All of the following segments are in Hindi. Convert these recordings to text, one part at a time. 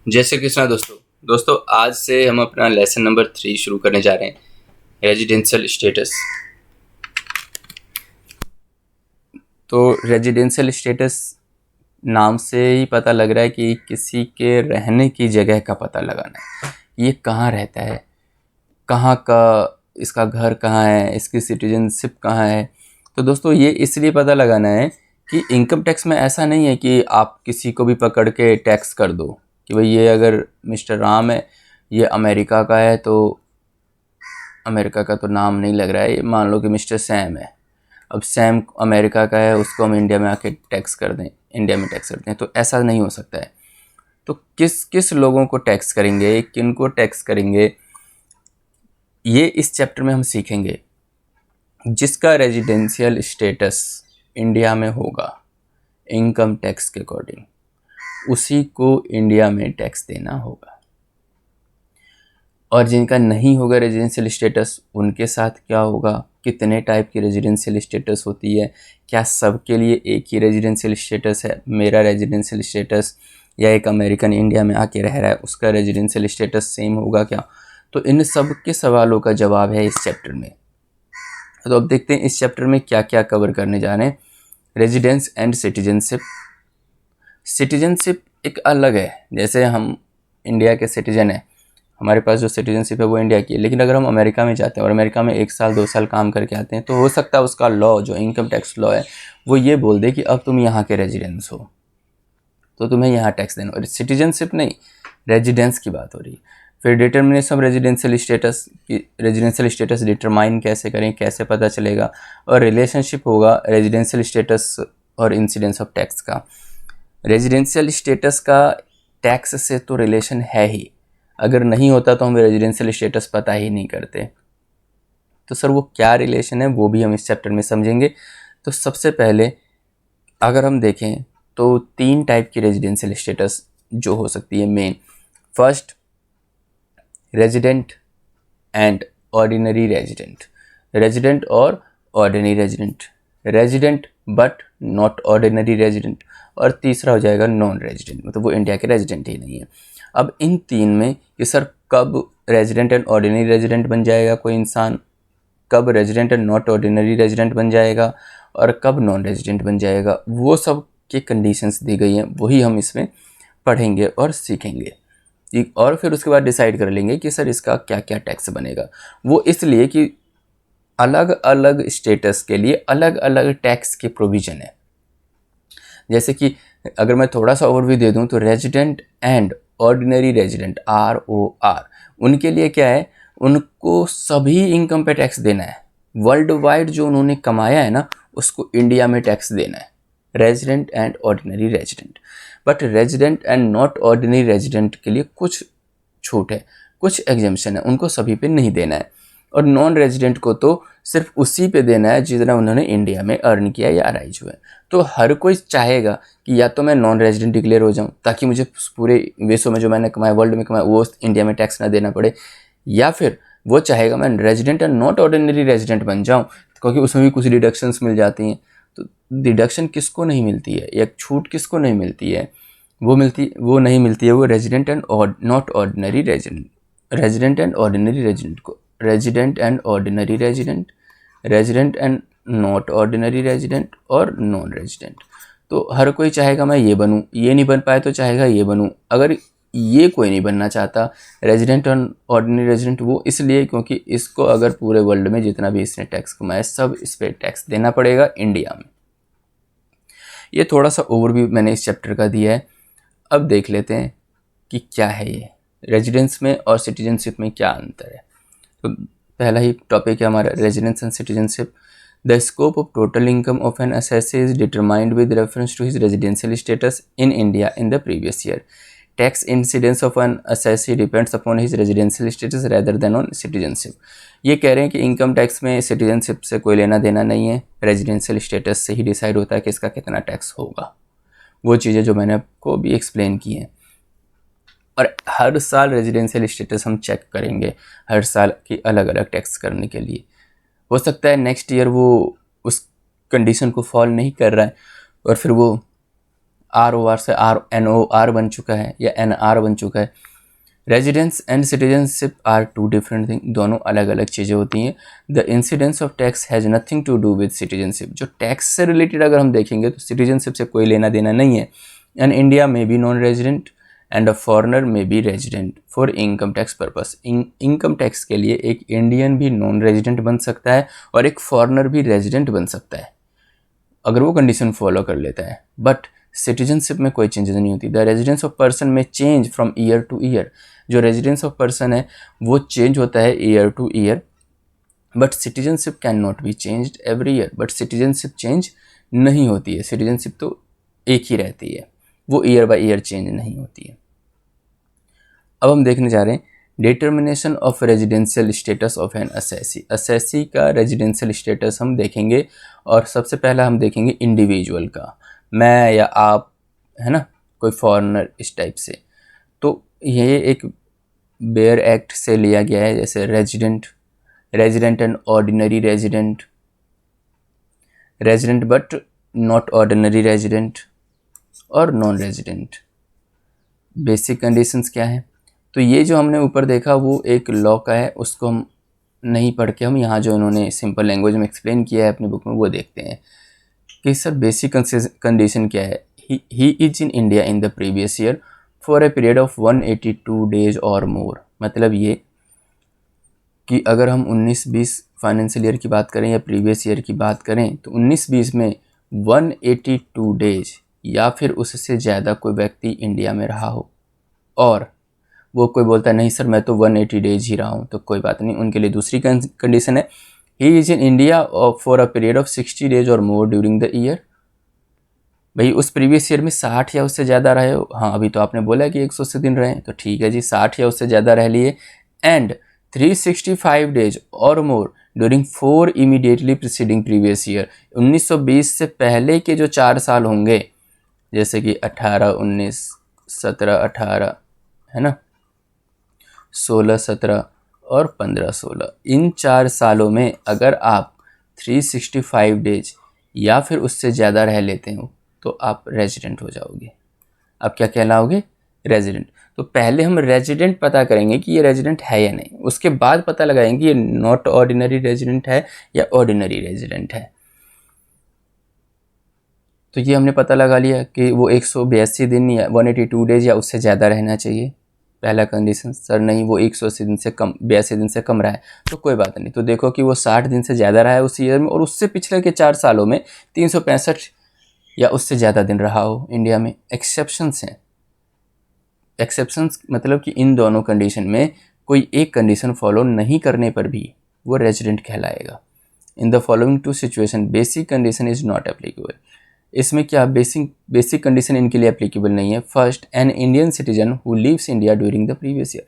जय श्री कृष्णा दोस्तों आज से हम अपना लेसन नंबर 3 शुरू करने जा रहे हैं, रेजिडेंशियल स्टेटस। तो रेजिडेंशियल स्टेटस नाम से ही पता लग रहा है कि किसी के रहने की जगह का पता लगाना है। ये कहाँ रहता है, कहाँ का इसका घर कहाँ है, इसकी सिटीजनशिप कहाँ है। तो दोस्तों ये इसलिए पता लगाना है कि इनकम टैक्स में ऐसा नहीं है कि आप किसी को भी पकड़ के टैक्स कर दो कि भाई ये अगर मिस्टर राम है, ये अमेरिका का है, तो अमेरिका का तो नाम नहीं लग रहा है, मान लो कि मिस्टर सैम है, अब सैम अमेरिका का है, उसको हम इंडिया में आके टैक्स कर दें, इंडिया में टैक्स करते हैं, तो ऐसा नहीं हो सकता है। तो किस किस लोगों को टैक्स करेंगे, किन को टैक्स करेंगे, ये इस चैप्टर में हम सीखेंगे। जिसका रेजिडेंशियल स्टेटस इंडिया में होगा इनकम टैक्स के अकॉर्डिंग, उसी को इंडिया में टैक्स देना होगा। और जिनका नहीं होगा रेजिडेंशियल स्टेटस, उनके साथ क्या होगा, कितने टाइप की रेजिडेंशियल स्टेटस होती है, क्या सबके लिए एक ही रेजिडेंशियल स्टेटस है, मेरा रेजिडेंशियल स्टेटस या एक अमेरिकन इंडिया में आके रह रहा है उसका रेजिडेंशियल स्टेटस सेम होगा क्या। तो इन सब के सवालों का जवाब है इस चैप्टर में। तो अब देखते हैं इस चैप्टर में क्या क्या कवर करने जा रहे हैं। Residence and citizenship. सिटीजनशिप एक अलग है, जैसे हम इंडिया के सिटीजन हैं, हमारे पास जो सिटीजनशिप है वो इंडिया की है, लेकिन अगर हम अमेरिका में जाते हैं और अमेरिका में 1 साल 2 साल काम करके आते हैं, तो हो सकता है उसका लॉ, जो इनकम टैक्स लॉ है, वो ये बोल दे कि अब तुम यहाँ के रेजिडेंस हो तो तुम्हें यहाँ टैक्स देना। और सिटीजनशिप नहीं, रेजिडेंस की बात हो रही है। फिर डिटर्मिनेशन ऑफ रेजिडेंशियल स्टेटस की, रेजिडेंशियल स्टेटस डिटरमाइन कैसे करें, कैसे पता चलेगा। और रिलेशनशिप होगा रेजिडेंशियल स्टेटस और इंसिडेंस ऑफ टैक्स का। रेजिडेंशियल स्टेटस का टैक्स से तो रिलेशन है ही, अगर नहीं होता तो हम रेजिडेंशियल स्टेटस पता ही नहीं करते। तो सर वो क्या रिलेशन है वो भी हम इस चैप्टर में समझेंगे। तो सबसे पहले अगर हम देखें तो 3 टाइप की रेजिडेंशियल स्टेटस जो हो सकती है main. First, resident and ordinary resident, resident और ordinary resident, resident but not ordinary resident, और तीसरा हो जाएगा नॉन रेजिडेंट, मतलब वो इंडिया के रेजिडेंट ही नहीं है। अब इन 3 में कि सर कब रेजिडेंट एंड ऑर्डिनरी रेजिडेंट बन जाएगा कोई इंसान, कब resident and not ordinary resident बन जाएगा, और कब नॉन रेजिडेंट बन जाएगा, वो सब की कंडीशंस दी गई हैं, वही हम इसमें पढ़ेंगे और सीखेंगे। और फिर उसके बाद डिसाइड कर लेंगे कि सर इसका क्या क्या टैक्स बनेगा। वो इसलिए कि अलग अलग स्टेटस के लिए अलग अलग टैक्स के प्रोविज़न है। जैसे कि अगर मैं थोड़ा सा ओवरव्यू दे दूं तो resident and ordinary resident, ROR, उनके लिए क्या है, उनको सभी इनकम पे टैक्स देना है। वर्ल्ड वाइड जो उन्होंने कमाया है ना, उसको इंडिया में टैक्स देना है, resident and ordinary resident. But resident and not ordinary resident के लिए कुछ छूट है, कुछ एग्जेम्पशन है, उनको सभी पे नहीं देना है। और नॉन रेजिडेंट को तो सिर्फ उसी पे देना है जितना उन्होंने इंडिया में अर्न किया या अराइज हुआ है। तो हर कोई चाहेगा कि या तो मैं नॉन रेजिडेंट डिक्लेयर हो जाऊं ताकि मुझे पूरे विश्व में जो मैंने कमाया, वर्ल्ड में कमाया, वो इंडिया में टैक्स ना देना पड़े, या फिर वो चाहेगा मैं resident and not ordinary resident बन जाऊं क्योंकि उसमें भी कुछ डिडक्शंस मिल जाती हैं। तो डिडक्शन किसको नहीं मिलती है, या छूट किसको नहीं मिलती है, वो नहीं मिलती है वो resident and not ordinary resident, resident and ordinary resident को, resident and ordinary resident, resident and not ordinary resident और नॉन रेजिडेंट। तो हर कोई चाहेगा मैं ये बनूं, ये नहीं बन पाए तो चाहेगा ये बनूं। अगर ये कोई नहीं बनना चाहता रेजिडेंट और ऑर्डिनरी रेजिडेंट, वो इसलिए क्योंकि इसको अगर पूरे वर्ल्ड में जितना भी इसने टैक्स कमाया सब इस पर टैक्स देना पड़ेगा इंडिया में। ये थोड़ा सा ओवरव्यू मैंने इस चैप्टर का दिया है। अब देख लेते हैं कि क्या है ये रेजिडेंस में और सिटीजनशिप में क्या अंतर है। तो पहला ही टॉपिक है हमारा residence and citizenship. The scope of total income of an assessee is determined with reference to his residential status in India in the previous year. Tax incidence of an assessee depends upon his residential status rather than on citizenship. ये कह रहे हैं कि इनकम टैक्स में सिटीजनशिप से कोई लेना देना नहीं है, रेजिडेंशियल स्टेटस से ही डिसाइड होता है कि इसका कितना टैक्स होगा। वो चीज़ें जो मैंने आपको भी एक्सप्लेन की हैं। और हर साल रेजिडेंशियल स्टेटस हम चेक करेंगे, हर साल की अलग अलग टैक्स करने के लिए। हो सकता है नेक्स्ट ईयर वो उस कंडीशन को फॉल नहीं कर रहा है और फिर वो ROR से NOR बन चुका है या NR बन चुका है। Residence and citizenship are two different thing, दोनों अलग अलग चीज़ें होती हैं। The incidence of tax has nothing to do with citizenship, जो टैक्स से रिलेटेड अगर हम देखेंगे तो सिटीजनशिप से कोई लेना देना नहीं है। एंड इंडिया में be non resident and a foreigner में be resident for income tax purpose. Income tax के लिए एक इंडियन भी नॉन रेजिडेंट बन सकता है और एक फॉरनर भी रेजिडेंट बन सकता है अगर वो कंडीशन फॉलो कर लेता है। बट सिटीजनशिप में कोई चेंजेस नहीं होती। द रेजिडेंस ऑफ पर्सन में change from year two year, जो रेजिडेंस ऑफ पर्सन है वो चेंज होता है year two year, but citizenship can not be changed every year. But citizenship change नहीं होती है, सिटीजनशिप तो एक ही रहती है, वो ईयर बाय ईयर चेंज नहीं होती है। अब हम देखने जा रहे हैं determination of residential status of an assessee. Assessee का रेजिडेंशियल स्टेटस हम देखेंगे और सबसे पहला हम देखेंगे इंडिविजुअल का, मैं या आप, है ना, कोई फॉरेनर इस टाइप से। तो ये एक बेयर एक्ट से लिया गया है, जैसे resident and ordinary resident, resident but not ordinary resident और नॉन रेजिडेंट। बेसिक कंडीशंस क्या है, तो ये जो हमने ऊपर देखा वो एक लॉ का है, उसको हम नहीं पढ़ के हम यहाँ जो इन्होंने सिंपल लैंग्वेज में एक्सप्लेन किया है अपनी बुक में वो देखते हैं कि सर बेसिक कंडीशन क्या है। He is in India in the previous year for a period of 182 days और मोर। मतलब ये कि अगर हम 19-20 फाइनेंशियल ईयर की बात करें या प्रीवियस ईयर की बात करें तो 19-20 में 182 डेज या फिर उससे ज़्यादा कोई व्यक्ति इंडिया में रहा हो, और वो कोई बोलता है नहीं सर मैं तो 180 डेज ही रहा हूँ, तो कोई बात नहीं, उनके लिए दूसरी कंडीशन है he is in India for a period of 60 days और मोर ड्यूरिंग द ईयर। भाई उस प्रीवियस ईयर में 60 या उससे ज़्यादा रहे हो, हाँ अभी तो आपने बोला कि 180 दिन रहे, तो ठीक है जी 60 या उससे ज़्यादा रह लिए। एंड 365 डेज और मोर during 4 immediately preceding previous year. 1920 से पहले के जो 4 साल होंगे, जैसे कि 18, 19, 17, 18, है ना, 16, 17 और 15, 16, इन 4 सालों में अगर आप 365 डेज या फिर उससे ज़्यादा रह लेते हो तो आप रेजिडेंट हो जाओगे। आप क्या कहलाओगे? रेजिडेंट। तो पहले हम रेजिडेंट पता करेंगे कि ये रेजिडेंट है या नहीं, उसके बाद पता लगाएंगे ये नॉट ऑर्डिनरी रेजिडेंट है या ऑर्डिनरी रेजिडेंट है। तो ये हमने पता लगा लिया कि वो 182 दिन या 182 डेज या उससे ज़्यादा रहना चाहिए। पहला कंडीशन, सर नहीं वो 180 दिन से कम, 82 दिन से कम रहा है, तो कोई बात नहीं। तो देखो कि वो 60 दिन से ज़्यादा रहा है उस ईयर में और उससे पिछले के 4 सालों में 365 या उससे ज़्यादा दिन रहा हो इंडिया में। एक्सेप्शंस हैं, एक्सेप्शंस मतलब कि इन दोनों कंडीशन में कोई एक कंडीशन फॉलो नहीं करने पर भी वो रेजिडेंट कहलाएगा। In the following 2 situation basic condition is not applicable. इसमें क्या बेसिक कंडीशन इनके लिए एप्लीकेबल नहीं है। First, an Indian citizen who lives India during the previous year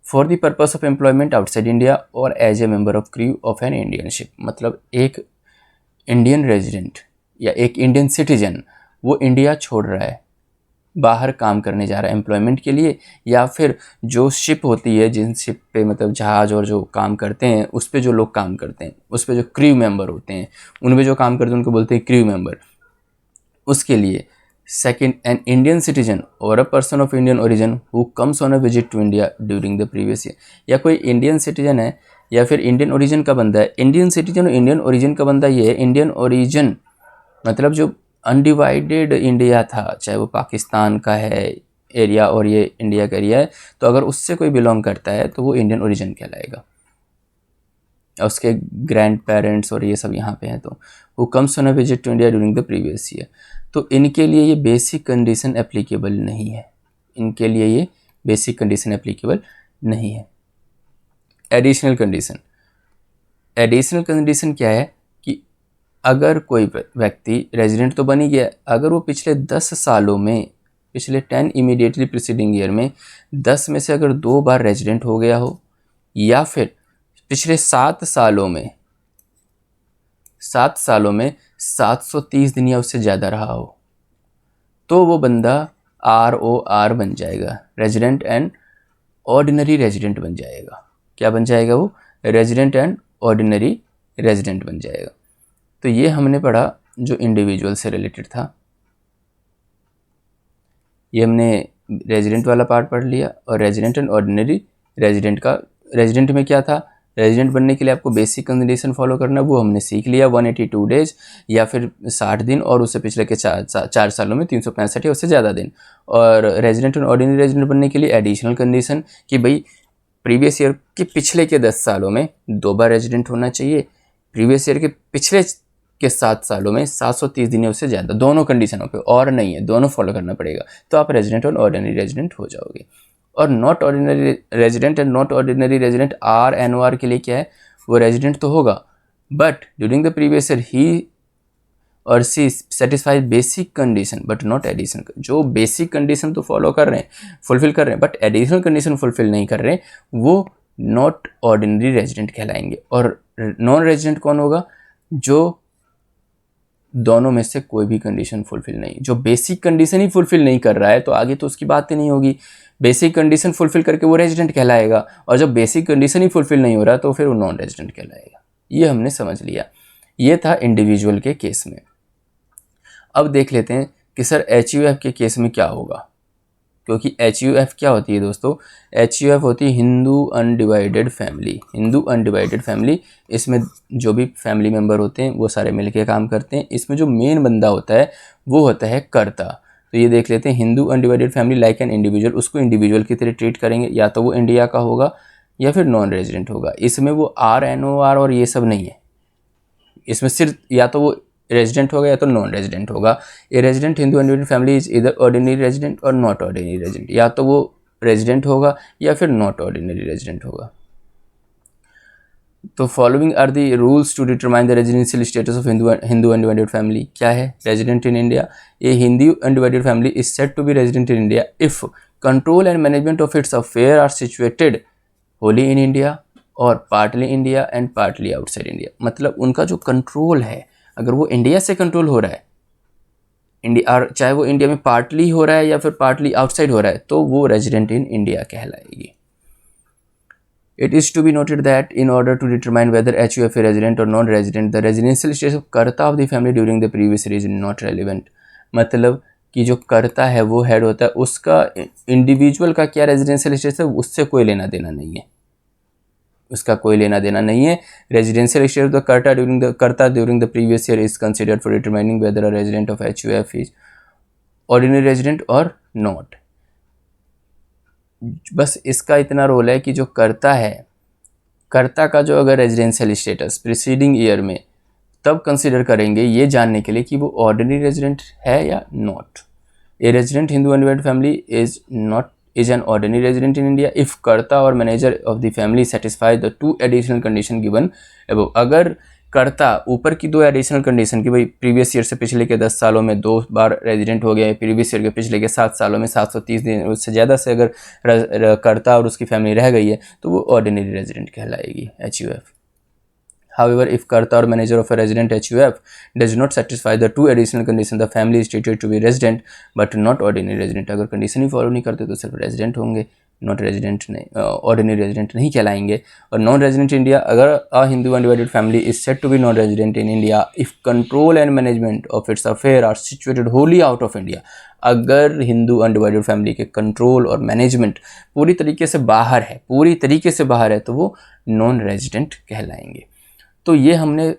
for the purpose of employment outside India और as a member of crew of an Indian ship. मतलब एक इंडियन रेजिडेंट या एक इंडियन सिटीजन वो इंडिया छोड़ रहा है, बाहर काम करने जा रहा है एम्प्लॉयमेंट के लिए, या फिर जो शिप होती है, जिन शिप पे मतलब जहाज़ और जो काम करते हैं उस पे जो लोग काम करते हैं, उस पे जो क्रू मेंबर होते हैं, उनमें जो काम करते हैं उनको बोलते हैं क्रू मेंबर। उसके लिए सेकंड, एन इंडियन सिटीजन और a person of Indian origin who comes on a visit to India during the previous year. या कोई इंडियन सिटीजन है या फिर इंडियन ओरिजिन का बंदा है। इंडियन सिटीजन और इंडियन ओरिजिन का बंदा ये है, इंडियन ओरिजिन मतलब जो अनडिवाइडेड इंडिया था, चाहे वो पाकिस्तान का है एरिया और ये इंडिया का एरिया है, तो अगर उससे कोई बिलोंग करता है तो वो इंडियन ओरिजिन कहलाएगा। उसके ग्रैंड पेरेंट्स और ये सब यहाँ पे हैं, तो who comes on a visit to India during the previous year, तो इनके लिए ये बेसिक कंडीशन एप्लीकेबल नहीं है। इनके लिए ये बेसिक कंडीशन एप्लीकेबल नहीं है। एडिशनल कंडीशन, एडिशनल कंडीशन क्या है कि अगर कोई व्यक्ति रेजिडेंट तो बन ही गया, अगर वो पिछले 10 सालों में, पिछले 10 इमीडिएटली प्रीसीडिंग ईयर में 10 में से अगर 2 बार रेजिडेंट हो गया हो, या फिर पिछले 7 सालों में 730 दिन या उससे ज़्यादा रहा हो, तो वो बंदा ROR बन जाएगा, रेजिडेंट एंड ऑर्डिनरी रेजिडेंट बन जाएगा। क्या बन जाएगा वो? रेजिडेंट एंड ऑर्डिनरी रेजिडेंट बन जाएगा। तो ये हमने पढ़ा जो इंडिविजुअल से रिलेटेड था। ये हमने रेजिडेंट वाला पार्ट पढ़ लिया। और रेजिडेंट एंड ऑर्डिनरी रेजिडेंट का, रेजिडेंट में क्या था, रेजिडेंट बनने के लिए आपको बेसिक कंडीशन फॉलो करना, वो हमने सीख लिया, 182 डेज या फिर 60 दिन और उससे पिछले के 4 सालों में 365 या उससे ज़्यादा दिन। और रेजिडेंट एंड ऑर्डिनरी रेजिडेंट बनने के लिए एडिशनल कंडीशन कि भाई प्रीवियस ईयर के पिछले के 10 सालों में 2 बार रेजिडेंट होना चाहिए, प्रीवियस ईयर के पिछले के 7 सालों में 730 दिन या उससे ज़्यादा, दोनों कंडीशनों पे और नहीं है, दोनों फॉलो करना पड़ेगा, तो आप रेजिडेंट और ऑर्डिनरी रेजिडेंट हो जाओगे। और not ordinary resident and not ordinary resident RNOR के लिए क्या है, वो रेजिडेंट तो होगा but during the previous year he और she satisfied basic condition but not additional. जो बेसिक कंडीशन तो फॉलो कर रहे हैं, फुलफिल कर रहे हैं, बट एडिशनल कंडीशन फुलफिल नहीं कर रहे हैं, वो नॉट ऑर्डिनरी रेजिडेंट कहलाएंगे। और नॉन रेजिडेंट कौन होगा, जो दोनों में से कोई भी कंडीशन फुलफिल नहीं, जो बेसिक कंडीशन ही फुलफिल नहीं कर रहा है तो आगे तो उसकी बात ही नहीं होगी। बेसिक कंडीशन फुलफिल करके वो रेजिडेंट कहलाएगा, और जब बेसिक कंडीशन ही फुलफिल नहीं हो रहा तो फिर वो नॉन रेजिडेंट कहलाएगा। ये हमने समझ लिया, ये था इंडिविजुअल के केस में। अब देख लेते हैं कि सर HUF के केस में क्या होगा, क्योंकि HUF क्या होती है दोस्तों, HUF होती है Hindu undivided family. Hindu undivided family, इसमें जो भी फैमिली मेम्बर होते हैं वो सारे मिलके काम करते हैं। इसमें जो मेन बंदा होता है वो होता है कर्ता। तो ये देख लेते हैं, Hindu undivided family like an individual, उसको इंडिविजुअल की तरह ट्रीट करेंगे, या तो वो इंडिया का होगा या फिर नॉन रेजिडेंट होगा। इसमें वो RNOR और ये सब नहीं है, इसमें सिर्फ या तो वो रेजिडेंट होगा या तो नॉन रेजिडेंट होगा। A resident Hindu undivided family is इधर ऑर्डिनरी रेजिडेंट और नॉट ऑर्डिनरी रेजिडेंट, या तो वो रेजिडेंट होगा या फिर नॉट ऑर्डिनरी रेजिडेंट होगा। तो following are the rules to determine the residential status of Hindu undivided family. क्या है, resident in India, a Hindu undivided family is said to be resident in India if control and management of its affair are situated wholly in India और partly India and partly outside India. मतलब उनका जो कंट्रोल है, अगर वो इंडिया से कंट्रोल हो रहा है, इंडिया, और चाहे वो इंडिया में पार्टली हो रहा है या फिर पार्टली आउटसाइड हो रहा है, तो वो रेजिडेंट इन इंडिया कहलाएगी। It is to be noted that in order to determine whether HUF a resident और non resident, the residential status of karta of the family during the previous year is not relevant. मतलब कि जो कर्ता है वो हेड होता है, उसका इंडिविजुअल का क्या रेजिडेंशियल स्टेटस है उससे कोई लेना देना नहीं है, उसका कोई लेना देना नहीं है। रेजिडेंशियल स्टेटस ऑफ द कर्ता during the previous year is considered for determining weather a resident of HUF is ordinary resident और नॉट। बस इसका इतना रोल है कि जो कर्ता है, कर्ता का जो अगर रेजिडेंशियल स्टेटस प्रीसीडिंग ईयर में, तब कंसिडर करेंगे ये जानने के लिए कि वो ऑर्डिनरी रेजिडेंट है या not. A resident Hindu undivided family is an ordinary resident in India if कर्ता और manager of the family satisfy the 2 additional condition given above. अगर कर्ता ऊपर की 2 एडिशनल कंडीशन की, भाई प्रीवियस ईयर से पिछले के 10 सालों में 2 बार रेजिडेंट हो गया, प्रीवियस ईयर के पिछले के 7 सालों में 730 दिन उससे ज़्यादा से अगर कर्ता और उसकी फैमिली रह गई है तो वो ऑर्डिनरी रेजिडेंट कहलाएगी HUF। However, if कर्ता or manager of a resident HUF does not satisfy the 2 additional conditions, the family is treated to be resident but not ordinary resident। अगर कंडीशन ही फॉलो नहीं करते तो सिर्फ रेजिडेंट होंगे, नॉट रेजिडेंट नहीं, ऑर्डिनरी रेजिडेंट नहीं कहलाएंगे। और नॉन रेजिडेंट इंडिया, अगर a Hindu undivided family is said to be non resident in India if control and management of its affair are situated wholly out of India. अगर हिंदू अनडिवाइडेड फैमिली के कंट्रोल और मैनेजमेंट पूरी तरीके से बाहर है, पूरी तरीके से बाहर है, तो वो नॉन रेजिडेंट कहलाएंगे। तो ये हमने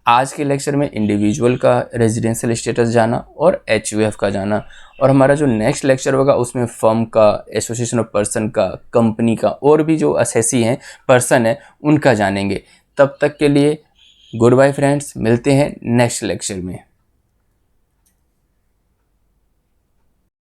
आज के लेक्चर में इंडिविजुअल का रेजिडेंशियल स्टेटस जाना और HUF का जाना, और हमारा जो नेक्स्ट लेक्चर होगा उसमें फर्म का, एसोसिएशन ऑफ पर्सन का, कंपनी का, और भी जो असेसी हैं, पर्सन है, उनका जानेंगे। तब तक के लिए गुड बाय फ्रेंड्स, मिलते हैं नेक्स्ट लेक्चर में।